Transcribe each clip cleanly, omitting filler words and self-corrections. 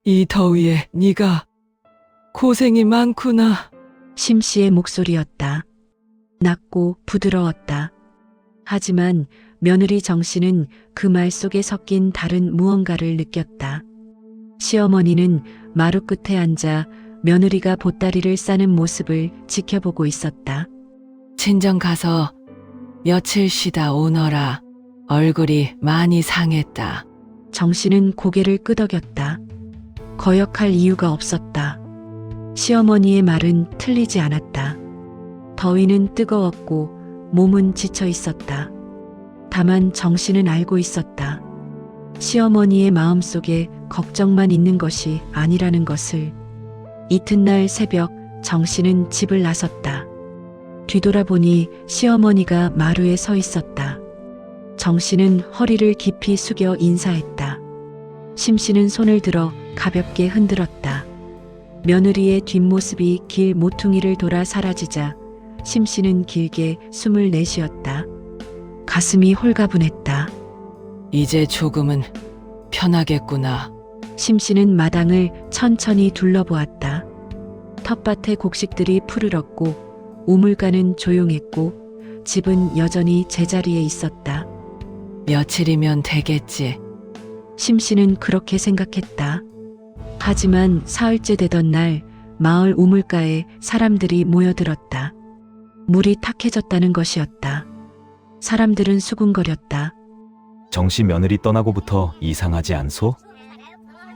이 더위에 네가 고생이 많구나. 심씨의 목소리였다. 낮고 부드러웠다. 하지만 며느리 정씨는 그 말 속에 섞인 다른 무언가를 느꼈다. 시어머니는 마루 끝에 앉아 며느리가 보따리를 싸는 모습을 지켜보고 있었다. 친정 가서 며칠 쉬다 오너라. 얼굴이 많이 상했다. 정씨는 고개를 끄덕였다. 거역할 이유가 없었다. 시어머니의 말은 틀리지 않았다. 더위는 뜨거웠고 몸은 지쳐 있었다. 다만 정씨는 알고 있었다. 시어머니의 마음속에 걱정만 있는 것이 아니라는 것을. 이튿날 새벽 정씨는 집을 나섰다. 뒤돌아보니 시어머니가 마루에 서 있었다. 정씨는 허리를 깊이 숙여 인사했다. 심씨는 손을 들어 가볍게 흔들었다. 며느리의 뒷모습이 길 모퉁이를 돌아 사라지자 심씨는 길게 숨을 내쉬었다. 가슴이 홀가분했다. 이제 조금은 편하겠구나. 심씨는 마당을 천천히 둘러보았다. 텃밭의 곡식들이 푸르렀고 우물가는 조용했고 집은 여전히 제자리에 있었다. 며칠이면 되겠지. 심씨는 그렇게 생각했다. 하지만 사흘째 되던 날 마을 우물가에 사람들이 모여들었다. 물이 탁해졌다는 것이었다. 사람들은 수군거렸다. 정씨 며느리 떠나고부터 이상하지 않소?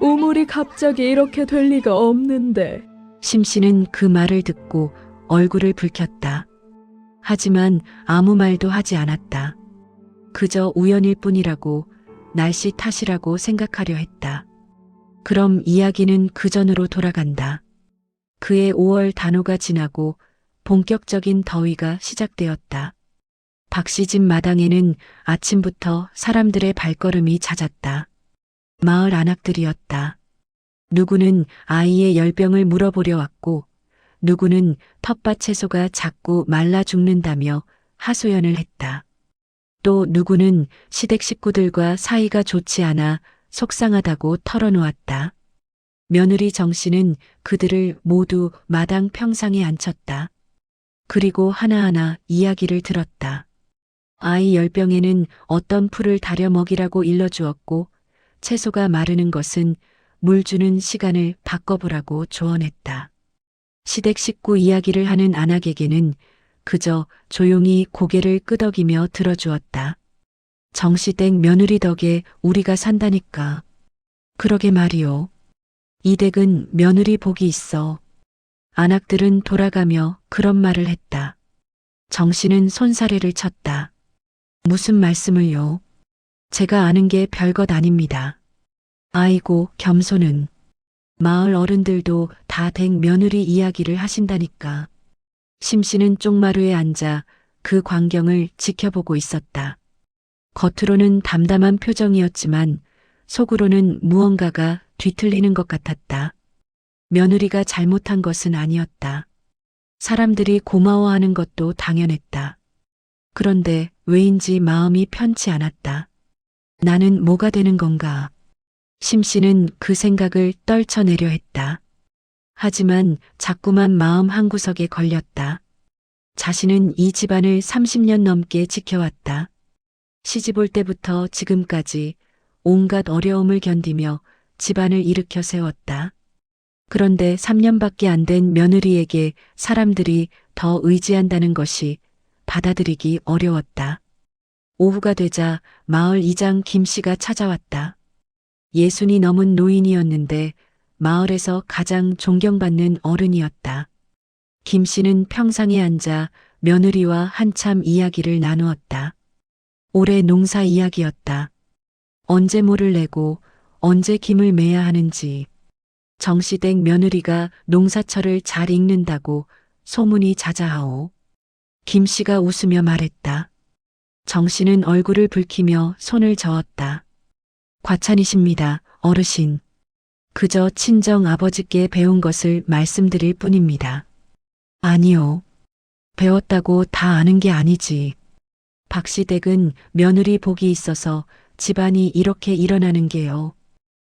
우물이 갑자기 이렇게 될 리가 없는데. 심씨는 그 말을 듣고 얼굴을 붉혔다. 하지만 아무 말도 하지 않았다. 그저 우연일 뿐이라고, 날씨 탓이라고 생각하려 했다. 그럼 이야기는 그전으로 돌아간다. 그해 5월 단오가 지나고 본격적인 더위가 시작되었다. 박씨 집 마당에는 아침부터 사람들의 발걸음이 잦았다. 마을 안악들이었다. 누구는 아이의 열병을 물어보려 왔고, 누구는 텃밭 채소가 자꾸 말라 죽는다며 하소연을 했다. 또 누구는 시댁 식구들과 사이가 좋지 않아 속상하다고 털어놓았다. 며느리 정씨는 그들을 모두 마당 평상에 앉혔다. 그리고 하나하나 이야기를 들었다. 아이 열병에는 어떤 풀을 다려 먹이라고 일러주었고, 채소가 마르는 것은 물 주는 시간을 바꿔보라고 조언했다. 시댁 식구 이야기를 하는 안악에게는 그저 조용히 고개를 끄덕이며 들어주었다. 정시댁 며느리 덕에 우리가 산다니까. 그러게 말이오. 이 댁은 며느리 복이 있어. 안악들은 돌아가며 그런 말을 했다. 정씨는 손사래를 쳤다. 무슨 말씀을요? 제가 아는 게 별것 아닙니다. 아이고, 겸손은. 마을 어른들도 다 댁 며느리 이야기를 하신다니까. 심씨는 쪽마루에 앉아 그 광경을 지켜보고 있었다. 겉으로는 담담한 표정이었지만 속으로는 무언가가 뒤틀리는 것 같았다. 며느리가 잘못한 것은 아니었다. 사람들이 고마워하는 것도 당연했다. 그런데 왜인지 마음이 편치 않았다. 나는 뭐가 되는 건가? 심씨는 그 생각을 떨쳐내려 했다. 하지만 자꾸만 마음 한구석에 걸렸다. 자신은 이 집안을 30년 넘게 지켜왔다. 시집 올 때부터 지금까지 온갖 어려움을 견디며 집안을 일으켜 세웠다. 그런데 3년밖에 안 된 며느리에게 사람들이 더 의지한다는 것이 받아들이기 어려웠다. 오후가 되자 마을 이장 김씨가 찾아왔다. 60이 넘은 노인이었는데 마을에서 가장 존경받는 어른이었다. 김씨는 평상에 앉아 며느리와 한참 이야기를 나누었다. 올해 농사 이야기였다. 언제 모를 내고 언제 김을 매야 하는지. 정씨댁 며느리가 농사철을 잘 읽는다고 소문이 자자하오. 김씨가 웃으며 말했다. 정씨는 얼굴을 붉히며 손을 저었다. 과찬이십니다, 어르신. 그저 친정 아버지께 배운 것을 말씀드릴 뿐입니다. 아니요. 배웠다고 다 아는 게 아니지. 박씨 댁은 며느리 복이 있어서 집안이 이렇게 일어나는 게요.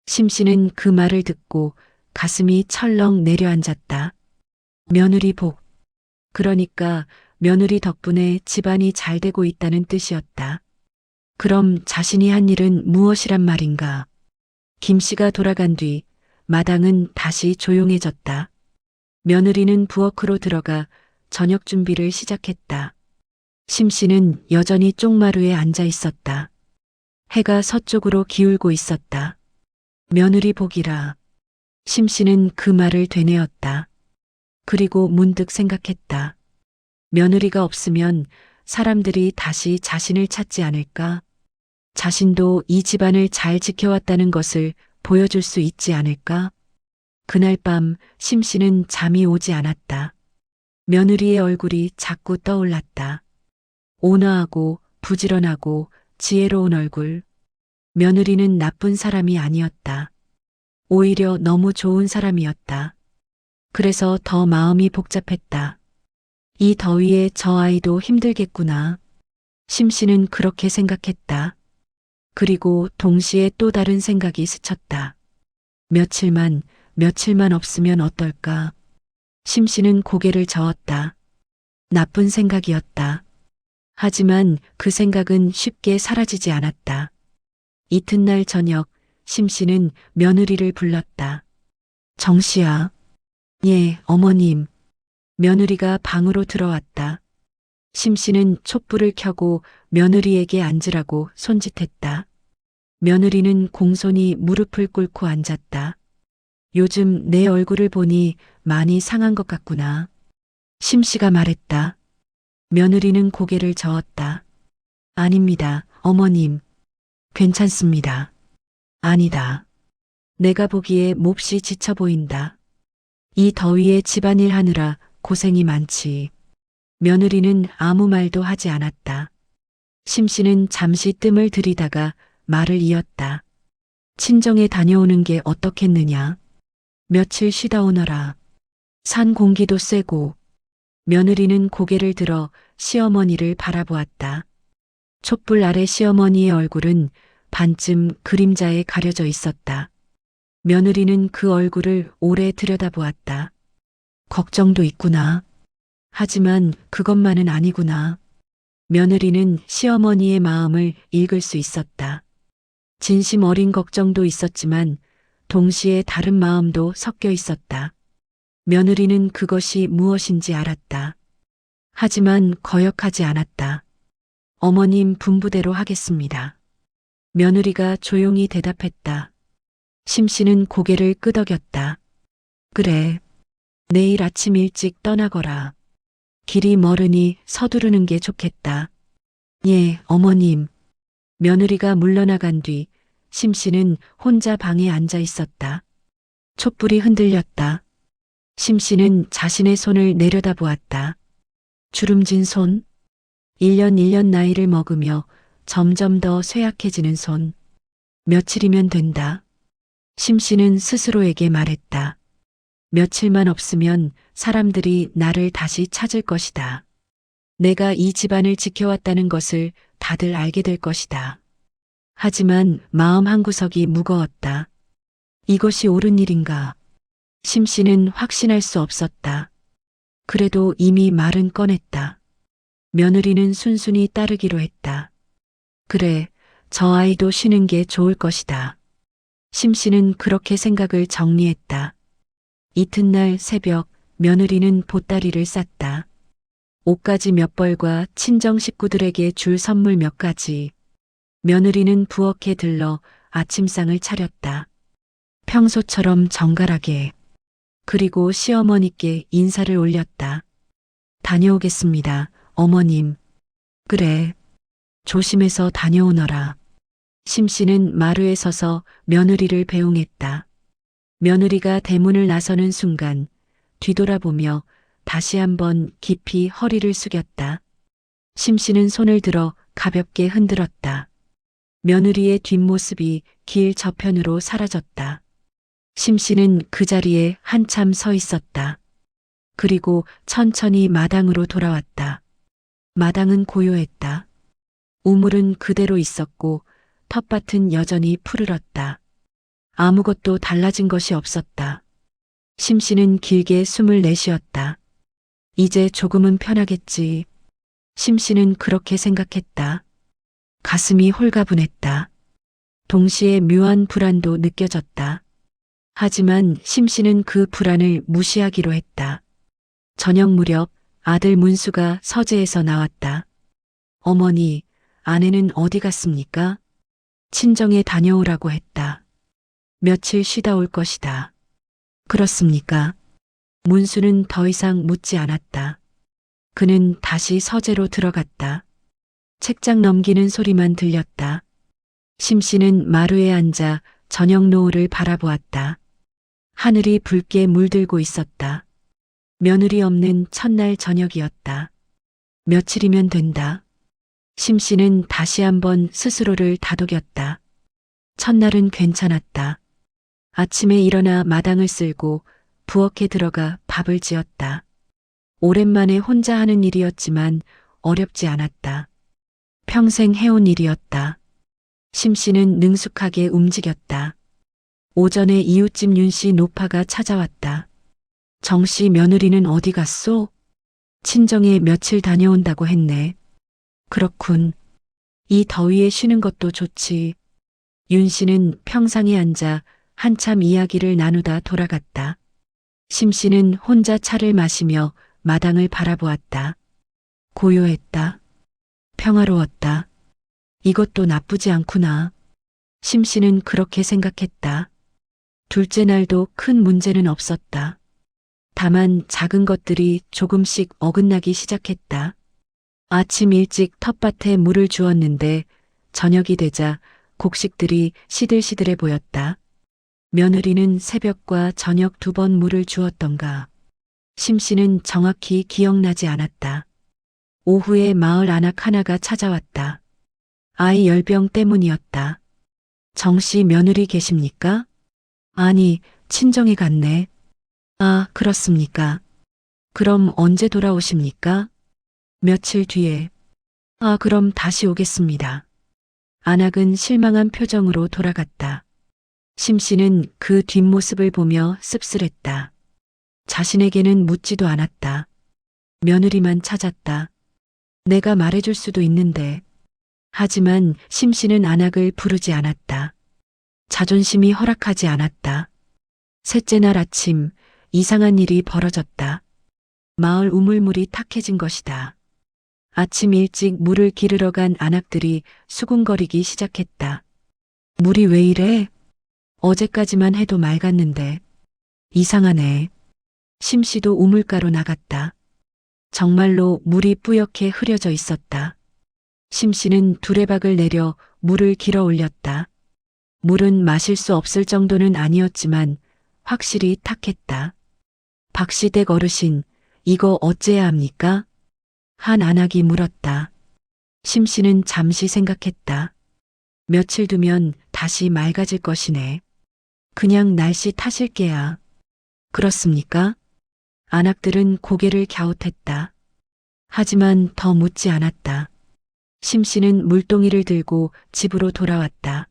심 씨는 그 말을 듣고 가슴이 철렁 내려앉았다. 며느리 복. 그러니까 며느리 덕분에 집안이 잘 되고 있다는 뜻이었다. 그럼 자신이 한 일은 무엇이란 말인가? 김 씨가 돌아간 뒤 마당은 다시 조용해졌다. 며느리는 부엌으로 들어가 저녁 준비를 시작했다. 심 씨는 여전히 쪽마루에 앉아 있었다. 해가 서쪽으로 기울고 있었다. 며느리 복이라. 심 씨는 그 말을 되뇌었다. 그리고 문득 생각했다. 며느리가 없으면 사람들이 다시 자신을 찾지 않을까? 자신도 이 집안을 잘 지켜왔다는 것을 보여줄 수 있지 않을까? 그날 밤 심 씨는 잠이 오지 않았다. 며느리의 얼굴이 자꾸 떠올랐다. 온화하고 부지런하고 지혜로운 얼굴. 며느리는 나쁜 사람이 아니었다. 오히려 너무 좋은 사람이었다. 그래서 더 마음이 복잡했다. 이 더위에 저 아이도 힘들겠구나. 심 씨는 그렇게 생각했다. 그리고 동시에 또 다른 생각이 스쳤다. 며칠만 없으면 어떨까? 심 씨는 고개를 저었다. 나쁜 생각이었다. 하지만 그 생각은 쉽게 사라지지 않았다. 이튿날 저녁 심 씨는 며느리를 불렀다. 정씨야. 예, 어머님. 며느리가 방으로 들어왔다. 심 씨는 촛불을 켜고 며느리에게 앉으라고 손짓했다. 며느리는 공손히 무릎을 꿇고 앉았다. 요즘 내 얼굴을 보니 많이 상한 것 같구나. 심 씨가 말했다. 며느리는 고개를 저었다. 아닙니다, 어머님. 괜찮습니다. 아니다. 내가 보기에 몹시 지쳐 보인다. 이 더위에 집안일 하느라 고생이 많지. 며느리는 아무 말도 하지 않았다. 심 씨는 잠시 뜸을 들이다가 말을 이었다. 친정에 다녀오는 게 어떻겠느냐. 며칠 쉬다 오너라. 산 공기도 쐬고. 며느리는 고개를 들어 시어머니를 바라보았다. 촛불 아래 시어머니의 얼굴은 반쯤 그림자에 가려져 있었다. 며느리는 그 얼굴을 오래 들여다보았다. 걱정도 있구나. 하지만 그것만은 아니구나. 며느리는 시어머니의 마음을 읽을 수 있었다. 진심 어린 걱정도 있었지만 동시에 다른 마음도 섞여 있었다. 며느리는 그것이 무엇인지 알았다. 하지만 거역하지 않았다. 어머님 분부대로 하겠습니다. 며느리가 조용히 대답했다. 심 씨는 고개를 끄덕였다. 그래. 내일 아침 일찍 떠나거라. 길이 멀으니 서두르는 게 좋겠다. 예, 어머님. 며느리가 물러나간 뒤 심 씨는 혼자 방에 앉아 있었다. 촛불이 흔들렸다. 심 씨는 자신의 손을 내려다보았다. 주름진 손. 1년 나이를 먹으며 점점 더 쇠약해지는 손. 며칠이면 된다. 심 씨는 스스로에게 말했다. 며칠만 없으면 사람들이 나를 다시 찾을 것이다. 내가 이 집안을 지켜왔다는 것을 다들 알게 될 것이다. 하지만 마음 한구석이 무거웠다. 이것이 옳은 일인가? 심 씨는 확신할 수 없었다. 그래도 이미 말은 꺼냈다. 며느리는 순순히 따르기로 했다. 그래, 저 아이도 쉬는 게 좋을 것이다. 심 씨는 그렇게 생각을 정리했다. 이튿날 새벽 며느리는 보따리를 쌌다. 옷가지 몇 벌과 친정 식구들에게 줄 선물 몇 가지. 며느리는 부엌에 들러 아침상을 차렸다. 평소처럼 정갈하게. 그리고 시어머니께 인사를 올렸다. 다녀오겠습니다, 어머님. 그래. 조심해서 다녀오너라. 심 씨는 마루에 서서 며느리를 배웅했다. 며느리가 대문을 나서는 순간 뒤돌아보며 다시 한번 깊이 허리를 숙였다. 심 씨는 손을 들어 가볍게 흔들었다. 며느리의 뒷모습이 길 저편으로 사라졌다. 심 씨는 그 자리에 한참 서 있었다. 그리고 천천히 마당으로 돌아왔다. 마당은 고요했다. 우물은 그대로 있었고 텃밭은 여전히 푸르렀다. 아무것도 달라진 것이 없었다. 심 씨는 길게 숨을 내쉬었다. 이제 조금은 편하겠지. 심 씨는 그렇게 생각했다. 가슴이 홀가분했다. 동시에 묘한 불안도 느껴졌다. 하지만 심 씨는 그 불안을 무시하기로 했다. 저녁 무렵 아들 문수가 서재에서 나왔다. 어머니, 아내는 어디 갔습니까? 친정에 다녀오라고 했다. 며칠 쉬다 올 것이다. 그렇습니까? 문수는 더 이상 묻지 않았다. 그는 다시 서재로 들어갔다. 책장 넘기는 소리만 들렸다. 심 씨는 마루에 앉아 저녁 노을을 바라보았다. 하늘이 붉게 물들고 있었다. 며느리 없는 첫날 저녁이었다. 며칠이면 된다. 심 씨는 다시 한번 스스로를 다독였다. 첫날은 괜찮았다. 아침에 일어나 마당을 쓸고 부엌에 들어가 밥을 지었다. 오랜만에 혼자 하는 일이었지만 어렵지 않았다. 평생 해온 일이었다. 심 씨는 능숙하게 움직였다. 오전에 이웃집 윤 씨 노파가 찾아왔다. 정 씨 며느리는 어디 갔소? 친정에 며칠 다녀온다고 했네. 그렇군. 이 더위에 쉬는 것도 좋지. 윤 씨는 평상에 앉아 한참 이야기를 나누다 돌아갔다. 심 씨는 혼자 차를 마시며 마당을 바라보았다. 고요했다. 평화로웠다. 이것도 나쁘지 않구나. 심 씨는 그렇게 생각했다. 둘째 날도 큰 문제는 없었다. 다만 작은 것들이 조금씩 어긋나기 시작했다. 아침 일찍 텃밭에 물을 주었는데 저녁이 되자 곡식들이 시들시들해 보였다. 며느리는 새벽과 저녁 2번 물을 주었던가. 심 씨는 정확히 기억나지 않았다. 오후에 마을 안악 하나가 찾아왔다. 아이 열병 때문이었다. 정 씨 며느리 계십니까? 아니, 친정에 갔네. 아, 그렇습니까? 그럼 언제 돌아오십니까? 며칠 뒤에. 아, 그럼 다시 오겠습니다. 안악은 실망한 표정으로 돌아갔다. 심 씨는 그 뒷모습을 보며 씁쓸했다. 자신에게는 묻지도 않았다. 며느리만 찾았다. 내가 말해줄 수도 있는데. 하지만 심 씨는 안악을 부르지 않았다. 자존심이 허락하지 않았다. 셋째 날 아침 이상한 일이 벌어졌다. 마을 우물물이 탁해진 것이다. 아침 일찍 물을 기르러 간 안악들이 수군거리기 시작했다. 물이 왜 이래? 어제까지만 해도 맑았는데. 이상하네. 심 씨도 우물가로 나갔다. 정말로 물이 뿌옇게 흐려져 있었다. 심 씨는 두레박을 내려 물을 길어 올렸다. 물은 마실 수 없을 정도는 아니었지만 확실히 탁했다. 박시댁 어르신, 이거 어째야 합니까? 한 안악이 물었다. 심 씨는 잠시 생각했다. 며칠 두면 다시 맑아질 것이네. 그냥 날씨 탓일 게야. 그렇습니까? 안악들은 고개를 갸웃했다. 하지만 더 묻지 않았다. 심 씨는 물동이를 들고 집으로 돌아왔다.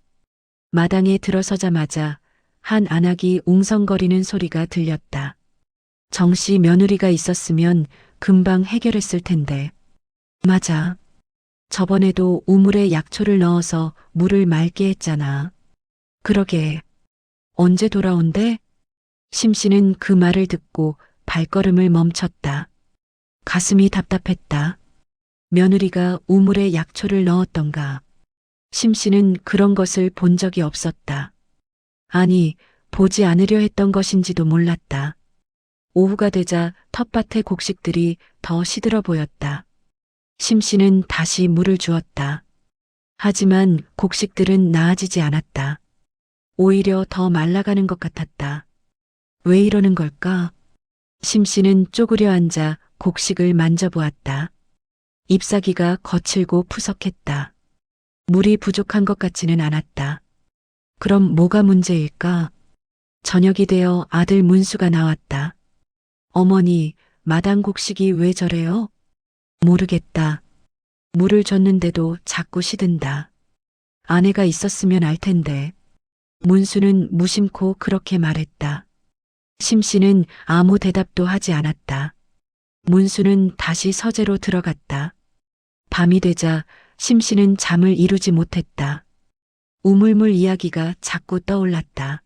마당에 들어서자마자 한 안악이 웅성거리는 소리가 들렸다. 정 씨 며느리가 있었으면 금방 해결했을 텐데. 맞아. 저번에도 우물에 약초를 넣어서 물을 맑게 했잖아. 그러게. 언제 돌아온대? 심 씨는 그 말을 듣고 발걸음을 멈췄다. 가슴이 답답했다. 며느리가 우물에 약초를 넣었던가. 심 씨는 그런 것을 본 적이 없었다. 아니, 보지 않으려 했던 것인지도 몰랐다. 오후가 되자 텃밭의 곡식들이 더 시들어 보였다. 심 씨는 다시 물을 주었다. 하지만 곡식들은 나아지지 않았다. 오히려 더 말라가는 것 같았다. 왜 이러는 걸까? 심 씨는 쪼그려 앉아 곡식을 만져보았다. 잎사귀가 거칠고 푸석했다. 물이 부족한 것 같지는 않았다. 그럼 뭐가 문제일까? 저녁이 되어 아들 문수가 나왔다. 어머니, 마당 곡식이 왜 저래요? 모르겠다. 물을 줬는데도 자꾸 시든다. 아내가 있었으면 알 텐데. 문수는 무심코 그렇게 말했다. 심씨는 아무 대답도 하지 않았다. 문수는 다시 서재로 들어갔다. 밤이 되자 심씨는 잠을 이루지 못했다. 우물물 이야기가 자꾸 떠올랐다.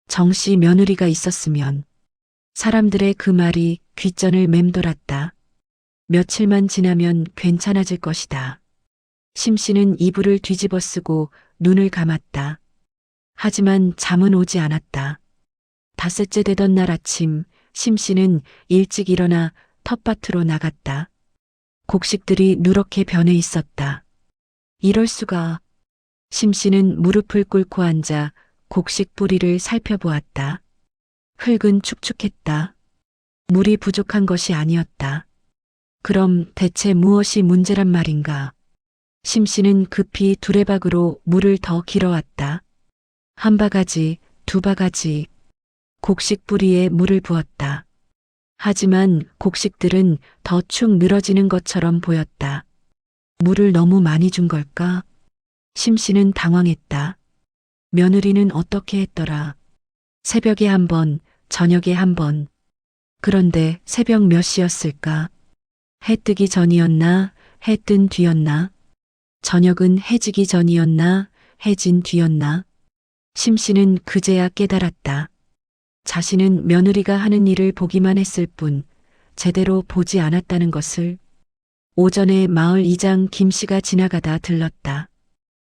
정씨 며느리가 있었으면. 사람들의 그 말이 귓전을 맴돌았다. 며칠만 지나면 괜찮아질 것이다. 심씨는 이불을 뒤집어 쓰고 눈을 감았다. 하지만 잠은 오지 않았다. 닷새째 되던 날 아침 심씨는 일찍 일어나 텃밭으로 나갔다. 곡식들이 누렇게 변해 있었다. 이럴 수가. 심씨는 무릎을 꿇고 앉아 곡식 뿌리를 살펴보았다. 흙은 축축했다. 물이 부족한 것이 아니었다. 그럼 대체 무엇이 문제란 말인가? 심씨는 급히 두레박으로 물을 더 길어왔다. 한 바가지, 두 바가지. 곡식 뿌리에 물을 부었다. 하지만 곡식들은 더 축 늘어지는 것처럼 보였다. 물을 너무 많이 준 걸까? 심씨는 당황했다. 며느리는 어떻게 했더라? 새벽에 한 번, 저녁에 한 번. 그런데 새벽 몇 시였을까? 해 뜨기 전이었나? 해 뜬 뒤였나? 저녁은 해지기 전이었나? 해진 뒤였나? 심씨는 그제야 깨달았다. 자신은 며느리가 하는 일을 보기만 했을 뿐 제대로 보지 않았다는 것을. 오전에 마을 이장 김씨가 지나가다 들렀다.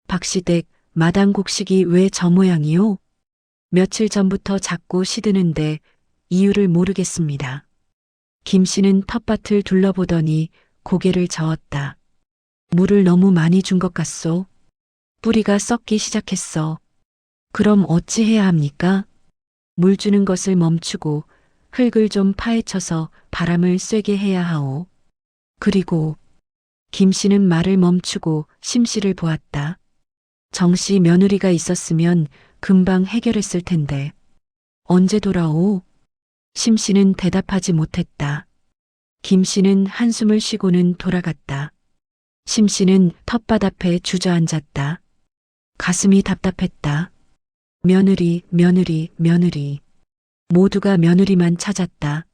박시댁, 마당 곡식이 왜 저 모양이요? 며칠 전부터 자꾸 시드는데 이유를 모르겠습니다. 김씨는 텃밭을 둘러보더니 고개를 저었다. 물을 너무 많이 준 것 같소. 뿌리가 썩기 시작했어. 그럼 어찌해야 합니까? 물 주는 것을 멈추고 흙을 좀 파헤쳐서 바람을 쐬게 해야 하오. 그리고 김씨는 말을 멈추고 심씨를 보았다. 정씨 며느리가 있었으면 금방 해결했을 텐데. 언제 돌아오? 심씨는 대답하지 못했다. 김씨는 한숨을 쉬고는 돌아갔다. 심씨는 텃밭 앞에 주저앉았다. 가슴이 답답했다. 며느리, 며느리, 며느리. 모두가 며느리만 찾았다.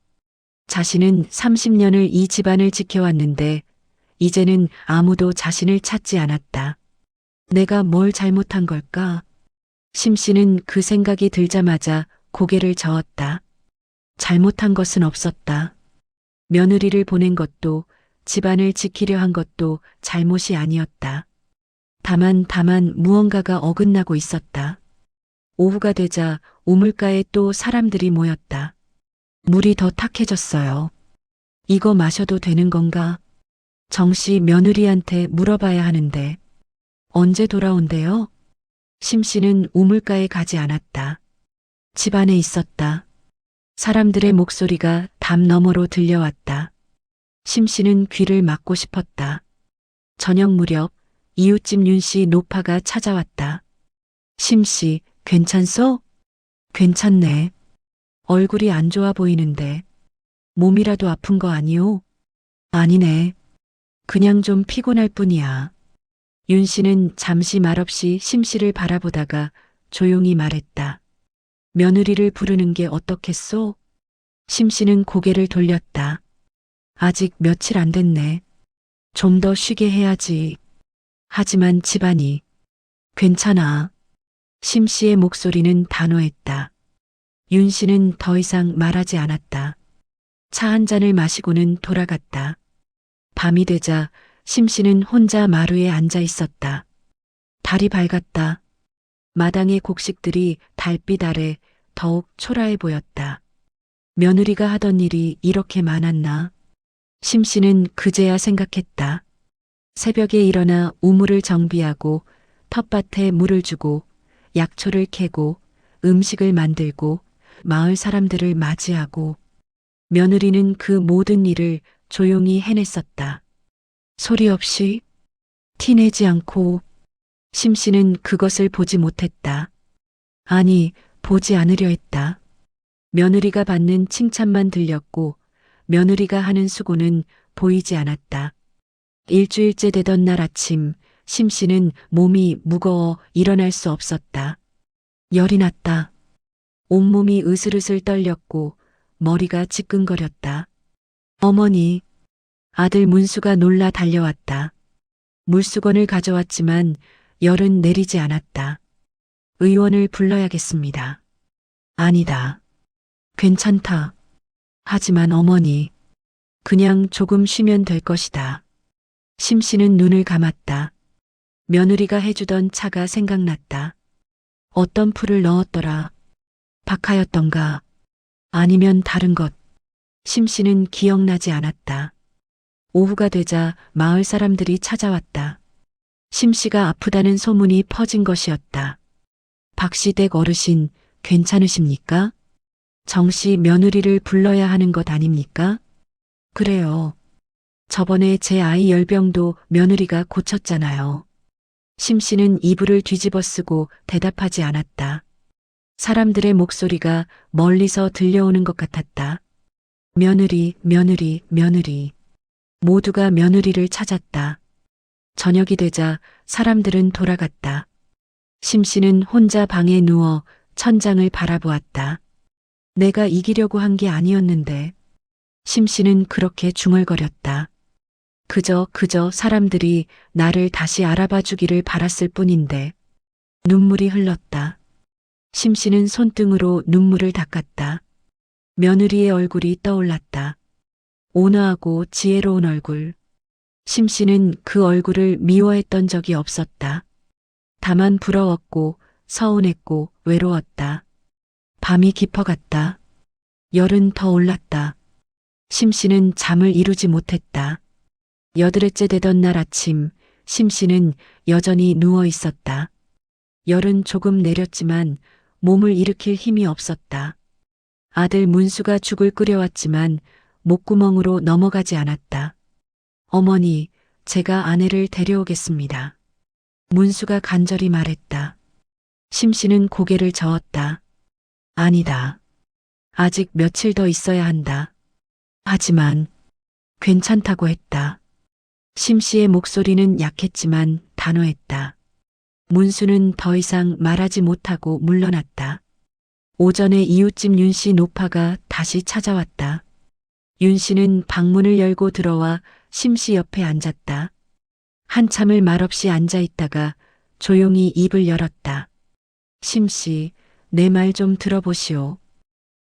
자신은 30년을 이 집안을 지켜왔는데 이제는 아무도 자신을 찾지 않았다. 내가 뭘 잘못한 걸까? 심씨는 그 생각이 들자마자 고개를 저었다. 잘못한 것은 없었다. 며느리를 보낸 것도 집안을 지키려 한 것도 잘못이 아니었다. 다만 무언가가 어긋나고 있었다. 오후가 되자 우물가에 또 사람들이 모였다. 물이 더 탁해졌어요. 이거 마셔도 되는 건가? 정씨 며느리한테 물어봐야 하는데. 언제 돌아온대요? 심씨는 우물가에 가지 않았다. 집 안에 있었다. 사람들의 목소리가 담 너머로 들려왔다. 심씨는 귀를 막고 싶었다. 저녁 무렵 이웃집 윤씨 노파가 찾아왔다. 심씨, 괜찮소? 괜찮네. 얼굴이 안 좋아 보이는데. 몸이라도 아픈 거 아니오? 아니네. 그냥 좀 피곤할 뿐이야. 윤 씨는 잠시 말없이 심씨를 바라보다가 조용히 말했다. 며느리를 부르는 게 어떻겠소? 심씨는 고개를 돌렸다. 아직 며칠 안 됐네. 좀 더 쉬게 해야지. 하지만 집안이. 괜찮아. 심씨의 목소리는 단호했다. 윤 씨는 더 이상 말하지 않았다. 차 한 잔을 마시고는 돌아갔다. 밤이 되자 심씨는 혼자 마루에 앉아 있었다. 달이 밝았다. 마당의 곡식들이 달빛 아래 더욱 초라해 보였다. 며느리가 하던 일이 이렇게 많았나? 심씨는 그제야 생각했다. 새벽에 일어나 우물을 정비하고 텃밭에 물을 주고 약초를 캐고 음식을 만들고 마을 사람들을 맞이하고 며느리는 그 모든 일을 조용히 해냈었다. 소리 없이, 티내지 않고. 심씨는 그것을 보지 못했다. 아니, 보지 않으려 했다. 며느리가 받는 칭찬만 들렸고 며느리가 하는 수고는 보이지 않았다. 일주일째 되던 날 아침 심씨는 몸이 무거워 일어날 수 없었다. 열이 났다. 온몸이 으슬으슬 떨렸고 머리가 지끈거렸다. 어머니, 아들 문수가 놀라 달려왔다. 물수건을 가져왔지만 열은 내리지 않았다. 의원을 불러야겠습니다. 아니다. 괜찮다. 하지만 어머니, 그냥 조금 쉬면 될 것이다. 심씨는 눈을 감았다. 며느리가 해주던 차가 생각났다. 어떤 풀을 넣었더라. 박하였던가. 아니면 다른 것. 심씨는 기억나지 않았다. 오후가 되자 마을 사람들이 찾아왔다. 심씨가 아프다는 소문이 퍼진 것이었다. 박시댁 어르신, 괜찮으십니까? 정씨 며느리를 불러야 하는 것 아닙니까? 그래요. 저번에 제 아이 열병도 며느리가 고쳤잖아요. 심씨는 이불을 뒤집어 쓰고 대답하지 않았다. 사람들의 목소리가 멀리서 들려오는 것 같았다. 며느리, 며느리, 며느리. 모두가 며느리를 찾았다. 저녁이 되자 사람들은 돌아갔다. 심씨는 혼자 방에 누워 천장을 바라보았다. 내가 이기려고 한 게 아니었는데. 심씨는 그렇게 중얼거렸다. 그저 사람들이 나를 다시 알아봐 주기를 바랐을 뿐인데. 눈물이 흘렀다. 심씨는 손등으로 눈물을 닦았다. 며느리의 얼굴이 떠올랐다. 온화하고 지혜로운 얼굴. 심씨는 그 얼굴을 미워했던 적이 없었다. 다만 부러웠고 서운했고 외로웠다. 밤이 깊어갔다. 열은 더 올랐다. 심씨는 잠을 이루지 못했다. 8회째 되던 날 아침, 심씨는 여전히 누워 있었다. 열은 조금 내렸지만 몸을 일으킬 힘이 없었다. 아들 문수가 죽을 끓여왔지만 목구멍으로 넘어가지 않았다. 어머니, 제가 아내를 데려오겠습니다. 문수가 간절히 말했다. 심씨는 고개를 저었다. 아니다. 아직 며칠 더 있어야 한다. 하지만 괜찮다고 했다. 심씨의 목소리는 약했지만 단호했다. 문수는 더 이상 말하지 못하고 물러났다. 오전에 이웃집 윤씨 노파가 다시 찾아왔다. 윤씨는 방문을 열고 들어와 심씨 옆에 앉았다. 한참을 말없이 앉아 있다가 조용히 입을 열었다. 심씨, 내 말 좀 들어보시오.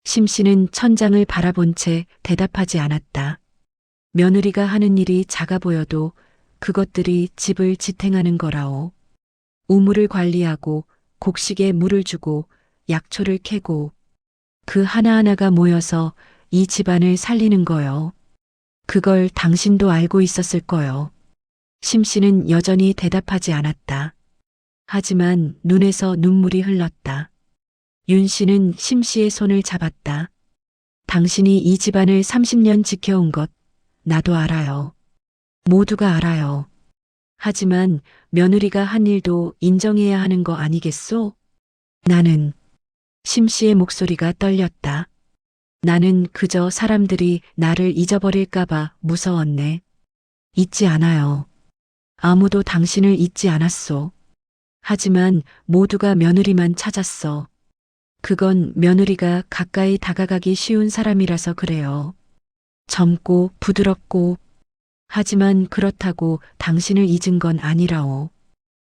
심씨는 천장을 바라본 채 대답하지 않았다. 며느리가 하는 일이 작아 보여도 그것들이 집을 지탱하는 거라오. 우물을 관리하고 곡식에 물을 주고 약초를 캐고 그 하나하나가 모여서 이 집안을 살리는 거요. 그걸 당신도 알고 있었을 거요. 심씨는 여전히 대답하지 않았다. 하지만 눈에서 눈물이 흘렀다. 윤 씨는 심씨의 손을 잡았다. 당신이 이 집안을 30년 지켜온 것 나도 알아요. 모두가 알아요. 하지만 며느리가 한 일도 인정해야 하는 거 아니겠소? 나는 심씨의 목소리가 떨렸다. 나는 그저 사람들이 나를 잊어버릴까봐 무서웠네. 잊지 않아요. 아무도 당신을 잊지 않았소. 하지만 모두가 며느리만 찾았어. 그건 며느리가 가까이 다가가기 쉬운 사람이라서 그래요. 젊고 부드럽고 하지만 그렇다고 당신을 잊은 건 아니라오.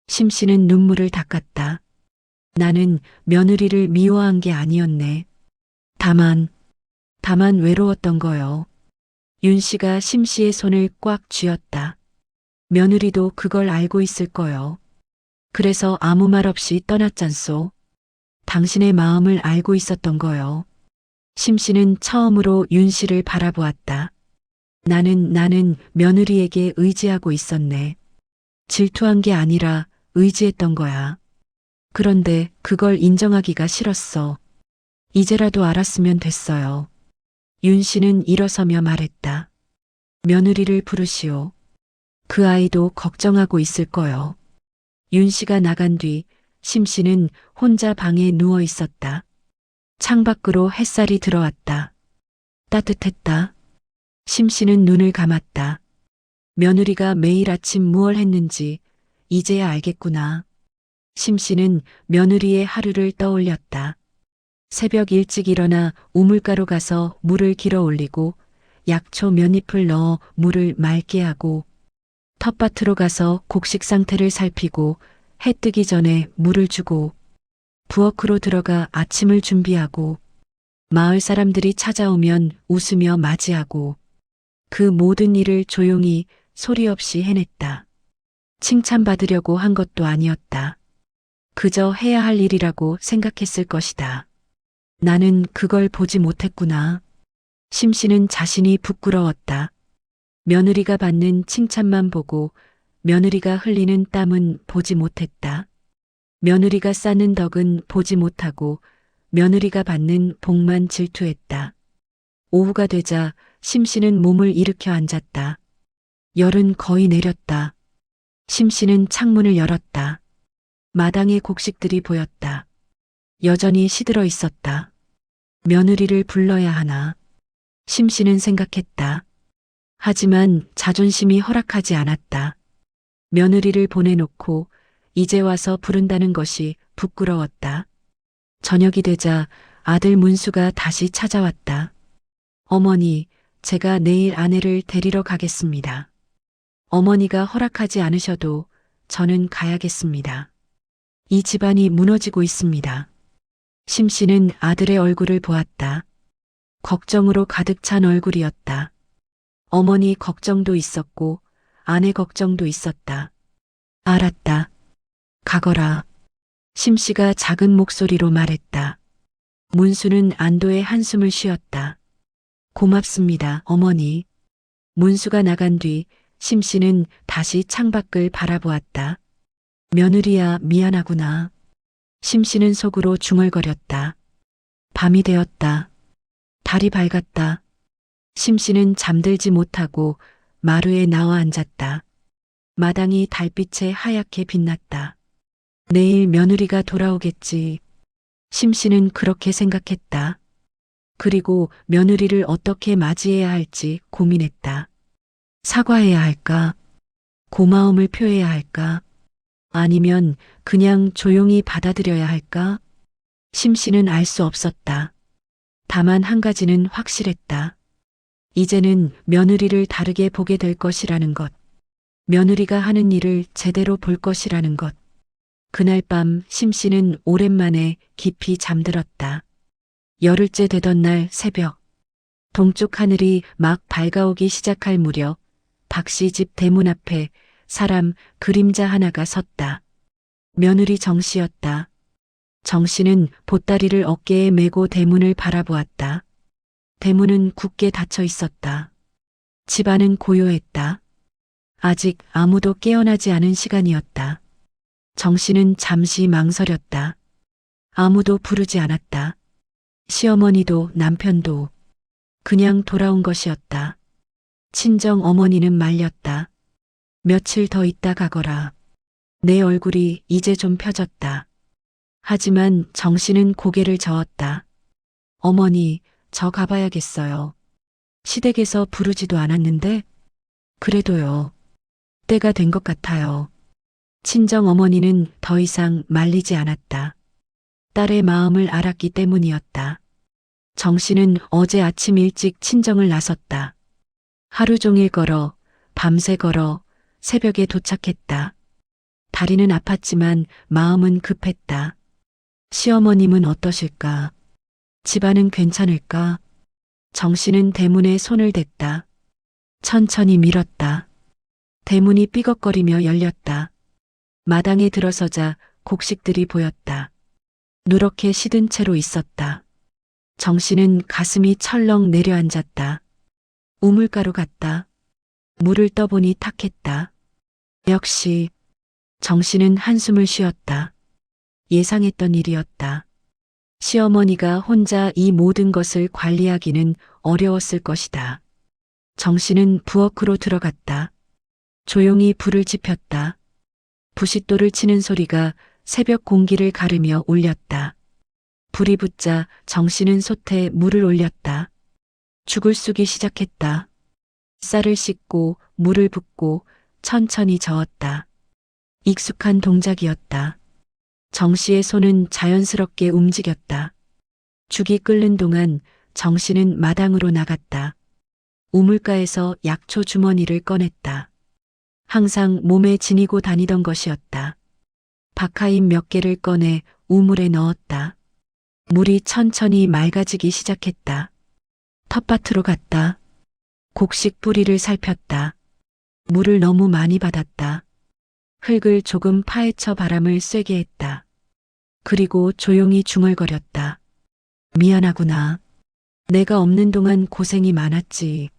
심씨는 눈물을 닦았다. 나는 며느리를 미워한 게 아니었네. 다만 외로웠던 거요. 윤 씨가 심씨의 손을 꽉 쥐었다. 며느리도 그걸 알고 있을 거요. 그래서 아무 말 없이 떠났잖소. 당신의 마음을 알고 있었던 거요. 심씨는 처음으로 윤 씨를 바라보았다. 나는 며느리에게 의지하고 있었네. 질투한 게 아니라 의지했던 거야. 그런데 그걸 인정하기가 싫었어. 이제라도 알았으면 됐어요. 윤 씨는 일어서며 말했다. 며느리를 부르시오. 그 아이도 걱정하고 있을 거요. 윤 씨가 나간 뒤 심 씨는 혼자 방에 누워 있었다. 창밖으로 햇살이 들어왔다. 따뜻했다. 심 씨는 눈을 감았다. 며느리가 매일 아침 무얼 했는지 이제야 알겠구나. 심씨는 며느리의 하루를 떠올렸다. 새벽 일찍 일어나 우물가로 가서 물을 길어 올리고 약초 몇 잎을 넣어 물을 맑게 하고 텃밭으로 가서 곡식 상태를 살피고 해 뜨기 전에 물을 주고 부엌으로 들어가 아침을 준비하고 마을 사람들이 찾아오면 웃으며 맞이하고 그 모든 일을 조용히 소리 없이 해냈다. 칭찬받으려고 한 것도 아니었다. 그저 해야 할 일이라고 생각했을 것이다. 나는 그걸 보지 못했구나. 심씨는 자신이 부끄러웠다. 며느리가 받는 칭찬만 보고 며느리가 흘리는 땀은 보지 못했다. 며느리가 쌓는 덕은 보지 못하고 며느리가 받는 복만 질투했다. 오후가 되자 심씨는 몸을 일으켜 앉았다. 열은 거의 내렸다. 심씨는 창문을 열었다. 마당에 곡식들이 보였다. 여전히 시들어 있었다. 며느리를 불러야 하나. 심씨는 생각했다. 하지만 자존심이 허락하지 않았다. 며느리를 보내놓고 이제 와서 부른다는 것이 부끄러웠다. 저녁이 되자 아들 문수가 다시 찾아왔다. 어머니, 제가 내일 아내를 데리러 가겠습니다. 어머니가 허락하지 않으셔도 저는 가야겠습니다. 이 집안이 무너지고 있습니다. 심씨는 아들의 얼굴을 보았다. 걱정으로 가득 찬 얼굴이었다. 어머니 걱정도 있었고 아내 걱정도 있었다. 알았다. 가거라. 심씨가 작은 목소리로 말했다. 문수는 안도의 한숨을 쉬었다. 고맙습니다, 어머니. 문수가 나간 뒤 심씨는 다시 창밖을 바라보았다. 며느리야, 미안하구나. 심씨는 속으로 중얼거렸다. 밤이 되었다. 달이 밝았다. 심씨는 잠들지 못하고 마루에 나와 앉았다. 마당이 달빛에 하얗게 빛났다. 내일 며느리가 돌아오겠지. 심씨는 그렇게 생각했다. 그리고 며느리를 어떻게 맞이해야 할지 고민했다. 사과해야 할까? 고마움을 표해야 할까? 아니면 그냥 조용히 받아들여야 할까? 심씨는 알 수 없었다. 다만 한 가지는 확실했다. 이제는 며느리를 다르게 보게 될 것이라는 것. 며느리가 하는 일을 제대로 볼 것이라는 것. 그날 밤 심씨는 오랜만에 깊이 잠들었다. 열흘째 되던 날 새벽. 동쪽 하늘이 막 밝아오기 시작할 무렵 박씨 집 대문 앞에 사람 그림자 하나가 섰다. 며느리 정씨였다. 정씨는 보따리를 어깨에 메고 대문을 바라보았다. 대문은 굳게 닫혀 있었다. 집안은 고요했다. 아직 아무도 깨어나지 않은 시간이었다. 정씨는 잠시 망설였다. 아무도 부르지 않았다. 시어머니도 남편도 그냥 돌아온 것이었다. 친정 어머니는 말렸다. 며칠 더 있다 가거라. 내 얼굴이 이제 좀 펴졌다. 하지만 정씨는 고개를 저었다. 어머니, 저 가봐야겠어요. 시댁에서 부르지도 않았는데 그래도요. 때가 된 것 같아요. 친정 어머니는 더 이상 말리지 않았다. 딸의 마음을 알았기 때문이었다. 정씨는 어제 아침 일찍 친정을 나섰다. 하루 종일 걸어, 밤새 걸어, 새벽에 도착했다. 다리는 아팠지만 마음은 급했다. 시어머님은 어떠실까? 집안은 괜찮을까? 정씨는 대문에 손을 댔다. 천천히 밀었다. 대문이 삐걱거리며 열렸다. 마당에 들어서자 곡식들이 보였다. 누렇게 시든 채로 있었다. 정씨는 가슴이 철렁 내려앉았다. 우물가로 갔다. 물을 떠보니 탁했다. 역시 정씨는 한숨을 쉬었다. 예상했던 일이었다. 시어머니가 혼자 이 모든 것을 관리하기는 어려웠을 것이다. 정씨는 부엌으로 들어갔다. 조용히 불을 지폈다. 부싯돌을 치는 소리가 새벽 공기를 가르며 울렸다. 불이 붙자 정씨는 솥에 물을 올렸다. 죽을 쑤기 시작했다. 쌀을 씻고 물을 붓고 천천히 저었다. 익숙한 동작이었다. 정 씨의 손은 자연스럽게 움직였다. 죽이 끓는 동안 정 씨는 마당으로 나갔다. 우물가에서 약초 주머니를 꺼냈다. 항상 몸에 지니고 다니던 것이었다. 박하인 몇 개를 꺼내 우물에 넣었다. 물이 천천히 맑아지기 시작했다. 텃밭으로 갔다. 곡식 뿌리를 살폈다. 물을 너무 많이 받았다. 흙을 조금 파헤쳐 바람을 쐬게 했다. 그리고 조용히 중얼거렸다. 미안하구나. 내가 없는 동안 고생이 많았지.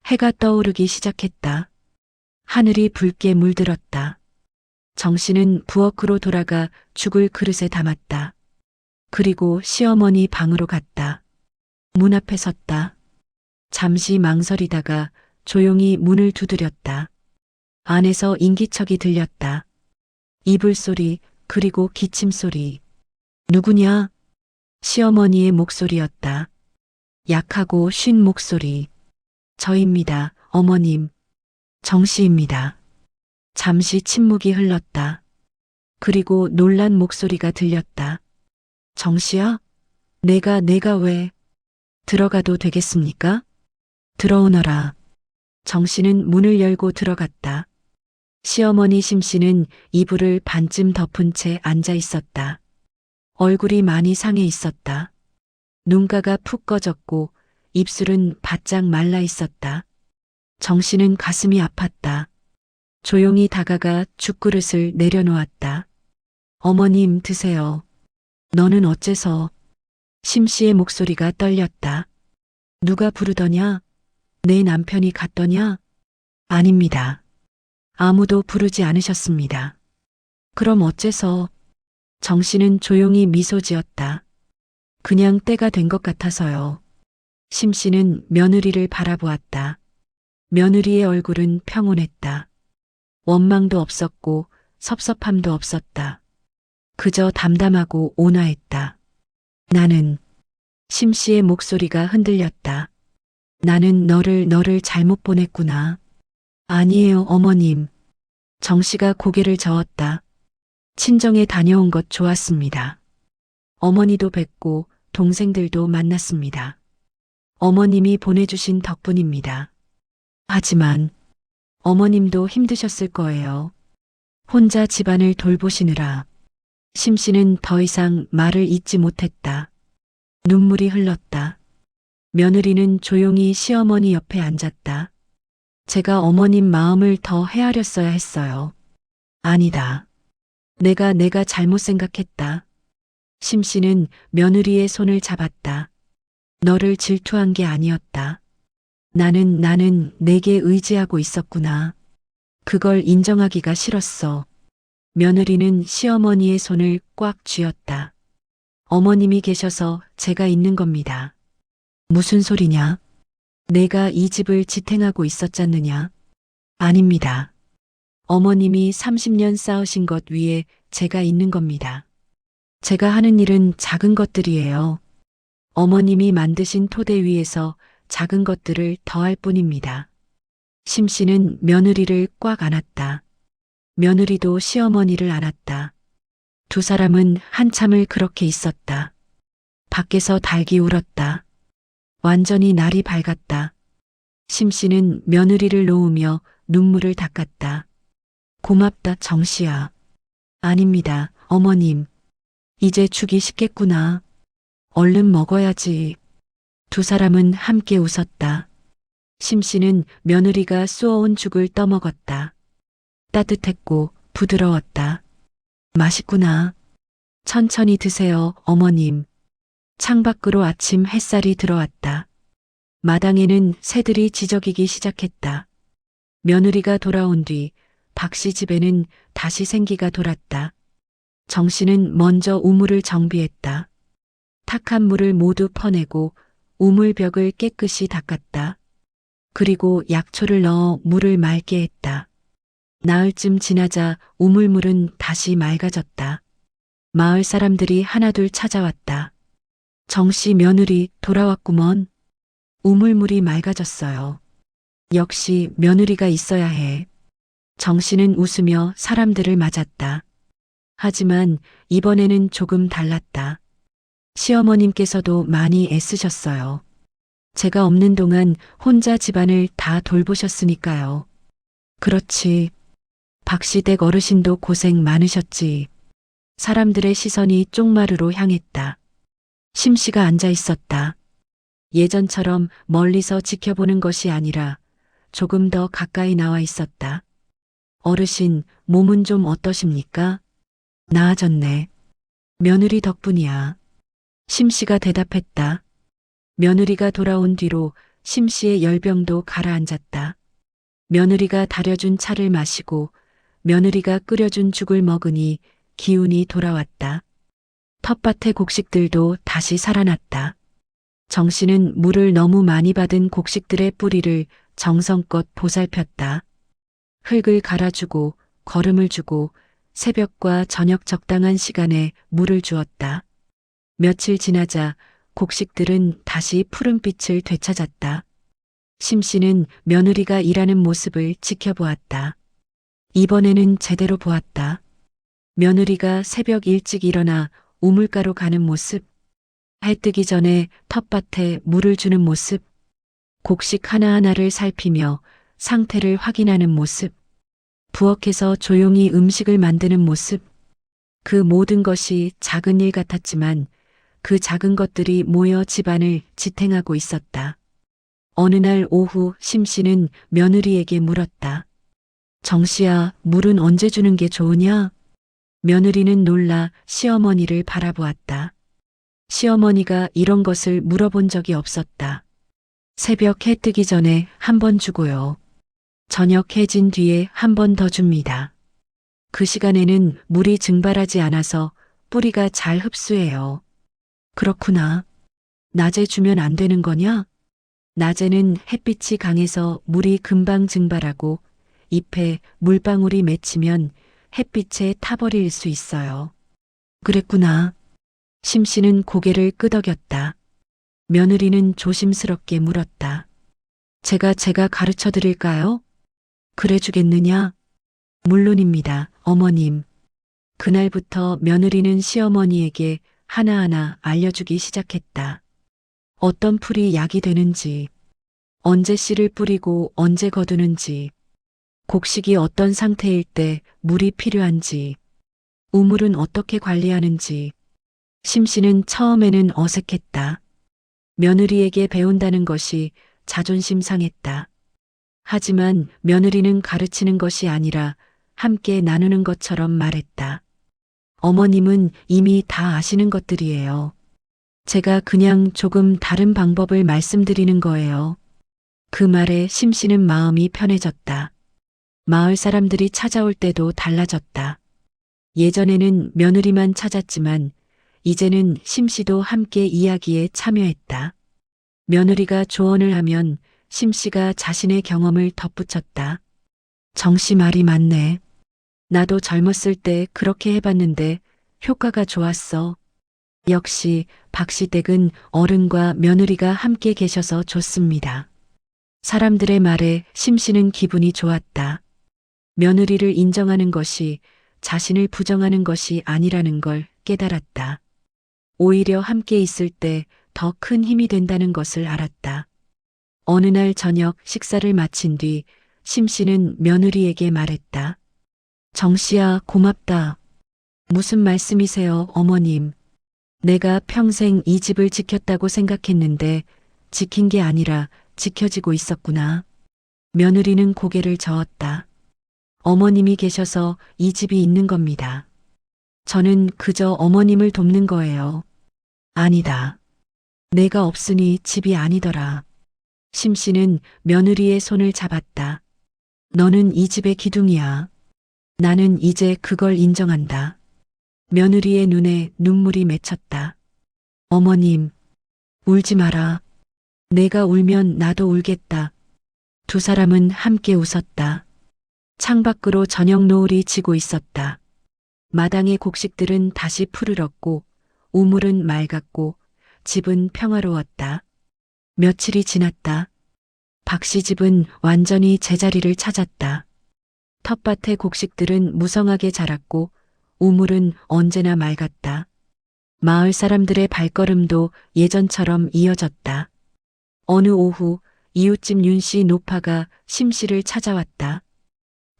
해가 떠오르기 시작했다. 하늘이 붉게 물들었다. 정 씨는 부엌으로 돌아가 죽을 그릇에 담았다. 그리고 시어머니 방으로 갔다. 문 앞에 섰다. 잠시 망설이다가 조용히 문을 두드렸다. 안에서 인기척이 들렸다. 이불 소리, 그리고 기침 소리. 누구냐? 시어머니의 목소리였다. 약하고 쉰 목소리. 저입니다, 어머님. 정씨입니다. 잠시 침묵이 흘렀다. 그리고 놀란 목소리가 들렸다. 정씨야? 내가 왜? 들어가도 되겠습니까? 들어오너라. 정씨는 문을 열고 들어갔다. 시어머니 심씨는 이불을 반쯤 덮은 채 앉아 있었다. 얼굴이 많이 상해 있었다. 눈가가 푹 꺼졌고 입술은 바짝 말라 있었다. 정씨는 가슴이 아팠다. 조용히 다가가 죽그릇을 내려놓았다. 어머님 드세요. 너는 어째서? 심씨의 목소리가 떨렸다. 누가 부르더냐? 내 남편이 갔더냐? 아닙니다. 아무도 부르지 않으셨습니다. 그럼 어째서? 정씨는 조용히 미소 지었다. 그냥 때가 된 것 같아서요. 심씨는 며느리를 바라보았다. 며느리의 얼굴은 평온했다. 원망도 없었고 섭섭함도 없었다. 그저 담담하고 온화했다. 나는, 심씨의 목소리가 흔들렸다. 나는 너를 잘못 보냈구나. 아니에요, 어머님. 정씨가 고개를 저었다. 친정에 다녀온 것 좋았습니다. 어머니도 뵙고 동생들도 만났습니다. 어머님이 보내주신 덕분입니다. 하지만 어머님도 힘드셨을 거예요. 혼자 집안을 돌보시느라. 심씨는 더 이상 말을 잇지 못했다. 눈물이 흘렀다. 며느리는 조용히 시어머니 옆에 앉았다. 제가 어머님 마음을 더 헤아렸어야 했어요. 아니다. 내가 잘못 생각했다. 심씨는 며느리의 손을 잡았다. 너를 질투한 게 아니었다. 나는 내게 의지하고 있었구나. 그걸 인정하기가 싫었어. 며느리는 시어머니의 손을 꽉 쥐었다. 어머님이 계셔서 제가 있는 겁니다. 무슨 소리냐? 내가 이 집을 지탱하고 있었잖느냐? 아닙니다. 어머님이 30년 쌓으신 것 위에 제가 있는 겁니다. 제가 하는 일은 작은 것들이에요. 어머님이 만드신 토대 위에서 작은 것들을 더할 뿐입니다. 심씨는 며느리를 꽉 안았다. 며느리도 시어머니를 안았다. 두 사람은 한참을 그렇게 있었다. 밖에서 닭이 울었다. 완전히 날이 밝았다. 심씨는 며느리를 놓으며 눈물을 닦았다. 고맙다, 정씨야. 아닙니다, 어머님. 이제 죽이 식겠구나. 얼른 먹어야지. 두 사람은 함께 웃었다. 심씨는 며느리가 쏘아온 죽을 떠먹었다. 따뜻했고 부드러웠다. 맛있구나. 천천히 드세요, 어머님. 창밖으로 아침 햇살이 들어왔다. 마당에는 새들이 지저귀기 시작했다. 며느리가 돌아온 뒤 박씨 집에는 다시 생기가 돌았다. 정씨는 먼저 우물을 정비했다. 탁한 물을 모두 퍼내고 우물벽을 깨끗이 닦았다. 그리고 약초를 넣어 물을 맑게 했다. 나흘쯤 지나자 우물물은 다시 맑아졌다. 마을 사람들이 하나둘 찾아왔다. 정씨 며느리 돌아왔구먼. 우물물이 맑아졌어요. 역시 며느리가 있어야 해. 정씨는 웃으며 사람들을 맞았다. 하지만 이번에는 조금 달랐다. 시어머님께서도 많이 애쓰셨어요. 제가 없는 동안 혼자 집안을 다 돌보셨으니까요. 그렇지. 박시댁 어르신도 고생 많으셨지. 사람들의 시선이 쪽마루로 향했다. 심씨가 앉아 있었다. 예전처럼 멀리서 지켜보는 것이 아니라 조금 더 가까이 나와 있었다. 어르신, 몸은 좀 어떠십니까? 나아졌네. 며느리 덕분이야. 심씨가 대답했다. 며느리가 돌아온 뒤로 심씨의 열병도 가라앉았다. 며느리가 다려준 차를 마시고 며느리가 끓여준 죽을 먹으니 기운이 돌아왔다. 텃밭의 곡식들도 다시 살아났다. 정씨는 물을 너무 많이 받은 곡식들의 뿌리를 정성껏 보살폈다. 흙을 갈아주고 거름을 주고 새벽과 저녁 적당한 시간에 물을 주었다. 며칠 지나자 곡식들은 다시 푸른빛을 되찾았다. 심씨는 며느리가 일하는 모습을 지켜보았다. 이번에는 제대로 보았다. 며느리가 새벽 일찍 일어나 우물가로 가는 모습, 해 뜨기 전에 텃밭에 물을 주는 모습, 곡식 하나하나를 살피며 상태를 확인하는 모습, 부엌에서 조용히 음식을 만드는 모습, 그 모든 것이 작은 일 같았지만 그 작은 것들이 모여 집안을 지탱하고 있었다. 어느 날 오후 심씨는 며느리에게 물었다. 정씨야, 물은 언제 주는 게 좋으냐? 며느리는 놀라 시어머니를 바라보았다. 시어머니가 이런 것을 물어본 적이 없었다. 새벽 해 뜨기 전에 한 번 주고요. 저녁 해 진 뒤에 한 번 더 줍니다. 그 시간에는 물이 증발하지 않아서 뿌리가 잘 흡수해요. 그렇구나. 낮에 주면 안 되는 거냐? 낮에는 햇빛이 강해서 물이 금방 증발하고 잎에 물방울이 맺히면 햇빛에 타버릴 수 있어요. 그랬구나. 심씨는 고개를 끄덕였다. 며느리는 조심스럽게 물었다. 제가 가르쳐 드릴까요? 그래 주겠느냐? 물론입니다, 어머님. 그날부터 며느리는 시어머니에게 하나하나 알려주기 시작했다. 어떤 풀이 약이 되는지, 언제 씨를 뿌리고 언제 거두는지, 곡식이 어떤 상태일 때 물이 필요한지, 우물은 어떻게 관리하는지. 심씨는 처음에는 어색했다. 며느리에게 배운다는 것이 자존심 상했다. 하지만 며느리는 가르치는 것이 아니라 함께 나누는 것처럼 말했다. 어머님은 이미 다 아시는 것들이에요. 제가 그냥 조금 다른 방법을 말씀드리는 거예요. 그 말에 심씨는 마음이 편해졌다. 마을 사람들이 찾아올 때도 달라졌다. 예전에는 며느리만 찾았지만 이제는 심씨도 함께 이야기에 참여했다. 며느리가 조언을 하면 심씨가 자신의 경험을 덧붙였다. 정씨 말이 맞네. 나도 젊었을 때 그렇게 해봤는데 효과가 좋았어. 역시 박시댁은 어른과 며느리가 함께 계셔서 좋습니다. 사람들의 말에 심씨는 기분이 좋았다. 며느리를 인정하는 것이 자신을 부정하는 것이 아니라는 걸 깨달았다. 오히려 함께 있을 때 더 큰 힘이 된다는 것을 알았다. 어느 날 저녁 식사를 마친 뒤 심씨는 며느리에게 말했다. 정씨야, 고맙다. 무슨 말씀이세요, 어머님? 내가 평생 이 집을 지켰다고 생각했는데 지킨 게 아니라 지켜지고 있었구나. 며느리는 고개를 저었다. 어머님이 계셔서 이 집이 있는 겁니다. 저는 그저 어머님을 돕는 거예요. 아니다. 내가 없으니 집이 아니더라. 심씨는 며느리의 손을 잡았다. 너는 이 집의 기둥이야. 나는 이제 그걸 인정한다. 며느리의 눈에 눈물이 맺혔다. 어머님, 울지 마라. 내가 울면 나도 울겠다. 두 사람은 함께 웃었다. 창밖으로 저녁 노을이 지고 있었다. 마당의 곡식들은 다시 푸르렀고 우물은 맑았고 집은 평화로웠다. 며칠이 지났다. 박씨 집은 완전히 제자리를 찾았다. 텃밭의 곡식들은 무성하게 자랐고 우물은 언제나 맑았다. 마을 사람들의 발걸음도 예전처럼 이어졌다. 어느 오후 이웃집 윤씨 노파가 심씨를 찾아왔다.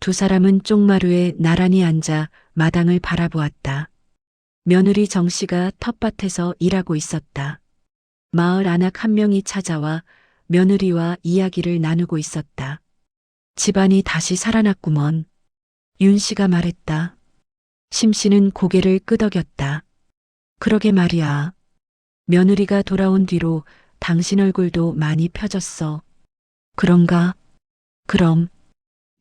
두 사람은 쪽마루에 나란히 앉아 마당을 바라보았다. 며느리 정씨가 텃밭에서 일하고 있었다. 마을 아낙 한 명이 찾아와 며느리와 이야기를 나누고 있었다. 집안이 다시 살아났구먼. 윤씨가 말했다. 심씨는 고개를 끄덕였다. 그러게 말이야. 며느리가 돌아온 뒤로 당신 얼굴도 많이 펴졌어. 그런가? 그럼.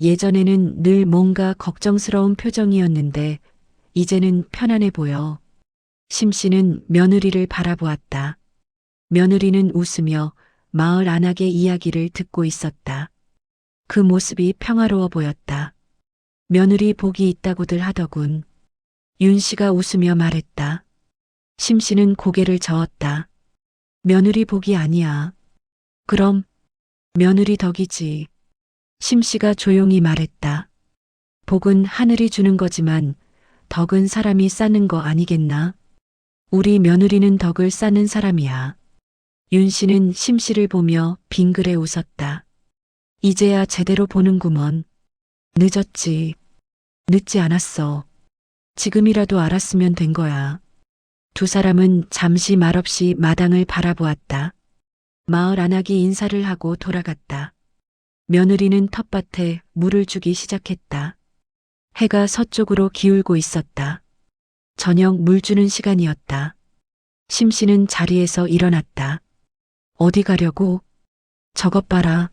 예전에는 늘 뭔가 걱정스러운 표정이었는데 이제는 편안해 보여. 심씨는 며느리를 바라보았다. 며느리는 웃으며 마을 안악의 이야기를 듣고 있었다. 그 모습이 평화로워 보였다. 며느리 복이 있다고들 하더군. 윤씨가 웃으며 말했다. 심씨는 고개를 저었다. 며느리 복이 아니야. 그럼 며느리 덕이지. 심씨가 조용히 말했다. 복은 하늘이 주는 거지만 덕은 사람이 쌓는 거 아니겠나? 우리 며느리는 덕을 쌓는 사람이야. 윤씨는 심씨를 보며 빙그레 웃었다. 이제야 제대로 보는구먼. 늦었지. 늦지 않았어. 지금이라도 알았으면 된 거야. 두 사람은 잠시 말없이 마당을 바라보았다. 마을 안악이 인사를 하고 돌아갔다. 며느리는 텃밭에 물을 주기 시작했다. 해가 서쪽으로 기울고 있었다. 저녁 물 주는 시간이었다. 심씨는 자리에서 일어났다. 어디 가려고? 저것 봐라.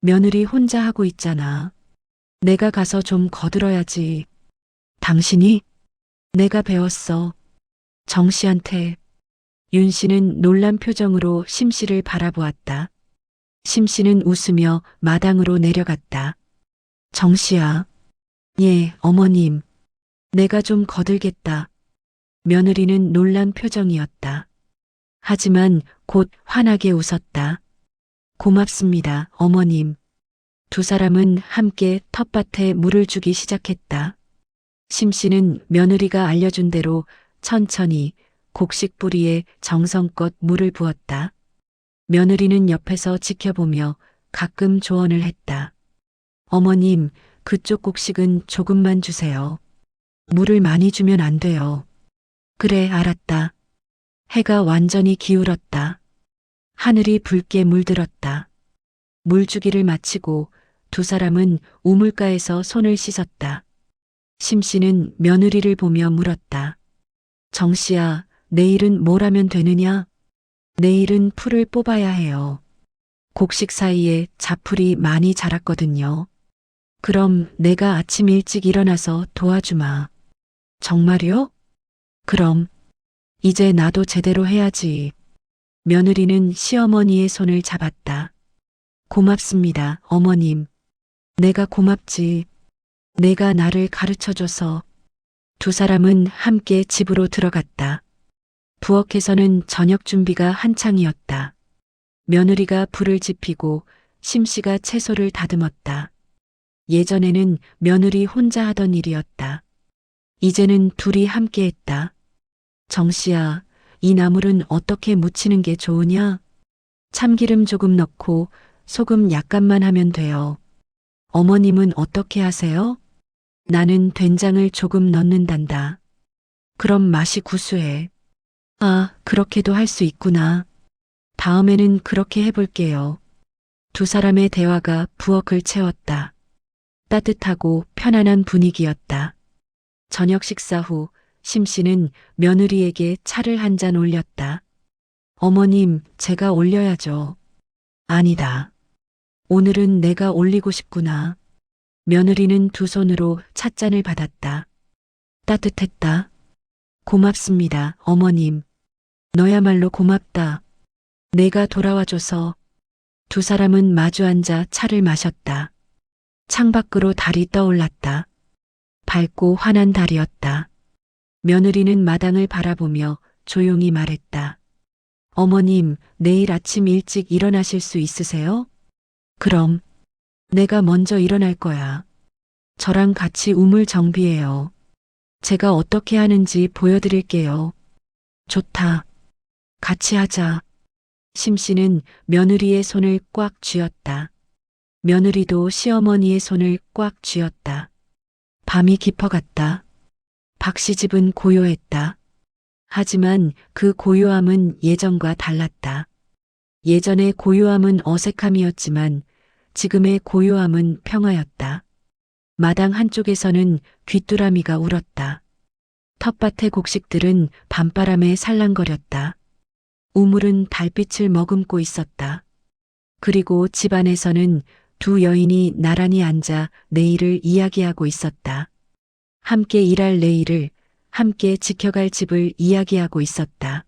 며느리 혼자 하고 있잖아. 내가 가서 좀 거들어야지. 당신이? 내가 배웠어. 정씨한테. 윤씨는 놀란 표정으로 심씨를 바라보았다. 심씨는 웃으며 마당으로 내려갔다. 정씨야. 예, 어머님. 내가 좀 거들겠다. 며느리는 놀란 표정이었다. 하지만 곧 환하게 웃었다. 고맙습니다, 어머님. 두 사람은 함께 텃밭에 물을 주기 시작했다. 심씨는 며느리가 알려준 대로 천천히 곡식 뿌리에 정성껏 물을 부었다. 며느리는 옆에서 지켜보며 가끔 조언을 했다. 어머님, 그쪽 곡식은 조금만 주세요. 물을 많이 주면 안 돼요. 그래, 알았다. 해가 완전히 기울었다. 하늘이 붉게 물들었다. 물주기를 마치고 두 사람은 우물가에서 손을 씻었다. 심씨는 며느리를 보며 물었다. 정씨야, 내일은 뭘 하면 되느냐? 내일은 풀을 뽑아야 해요. 곡식 사이에 잡풀이 많이 자랐거든요. 그럼 내가 아침 일찍 일어나서 도와주마. 정말요? 그럼 이제 나도 제대로 해야지. 며느리는 시어머니의 손을 잡았다. 고맙습니다, 어머님. 내가 고맙지. 내가 나를 가르쳐줘서. 두 사람은 함께 집으로 들어갔다. 부엌에서는 저녁 준비가 한창이었다. 며느리가 불을 지피고 심씨가 채소를 다듬었다. 예전에는 며느리 혼자 하던 일이었다. 이제는 둘이 함께 했다. 정씨야, 이 나물은 어떻게 무치는 게 좋으냐? 참기름 조금 넣고 소금 약간만 하면 돼요. 어머님은 어떻게 하세요? 나는 된장을 조금 넣는단다. 그럼 맛이 구수해. 아, 그렇게도 할 수 있구나. 다음에는 그렇게 해볼게요. 두 사람의 대화가 부엌을 채웠다. 따뜻하고 편안한 분위기였다. 저녁 식사 후 심씨는 며느리에게 차를 한 잔 올렸다. 어머님, 제가 올려야죠. 아니다. 오늘은 내가 올리고 싶구나. 며느리는 두 손으로 찻잔을 받았다. 따뜻했다. 고맙습니다, 어머님. 너야말로 고맙다. 내가 돌아와줘서. 두 사람은 마주 앉아 차를 마셨다. 창밖으로 달이 떠올랐다. 밝고 환한 달이었다. 며느리는 마당을 바라보며 조용히 말했다. 어머님, 내일 아침 일찍 일어나실 수 있으세요? 그럼 내가 먼저 일어날 거야. 저랑 같이 우물 정비해요. 제가 어떻게 하는지 보여드릴게요. 좋다. 같이 하자. 심 씨는 며느리의 손을 꽉 쥐었다. 며느리도 시어머니의 손을 꽉 쥐었다. 밤이 깊어갔다. 박 씨 집은 고요했다. 하지만 그 고요함은 예전과 달랐다. 예전의 고요함은 어색함이었지만 지금의 고요함은 평화였다. 마당 한쪽에서는 귀뚜라미가 울었다. 텃밭의 곡식들은 밤바람에 살랑거렸다. 우물은 달빛을 머금고 있었다. 그리고 집 안에서는 두 여인이 나란히 앉아 내일을 이야기하고 있었다. 함께 일할 내일을, 함께 지켜갈 집을 이야기하고 있었다.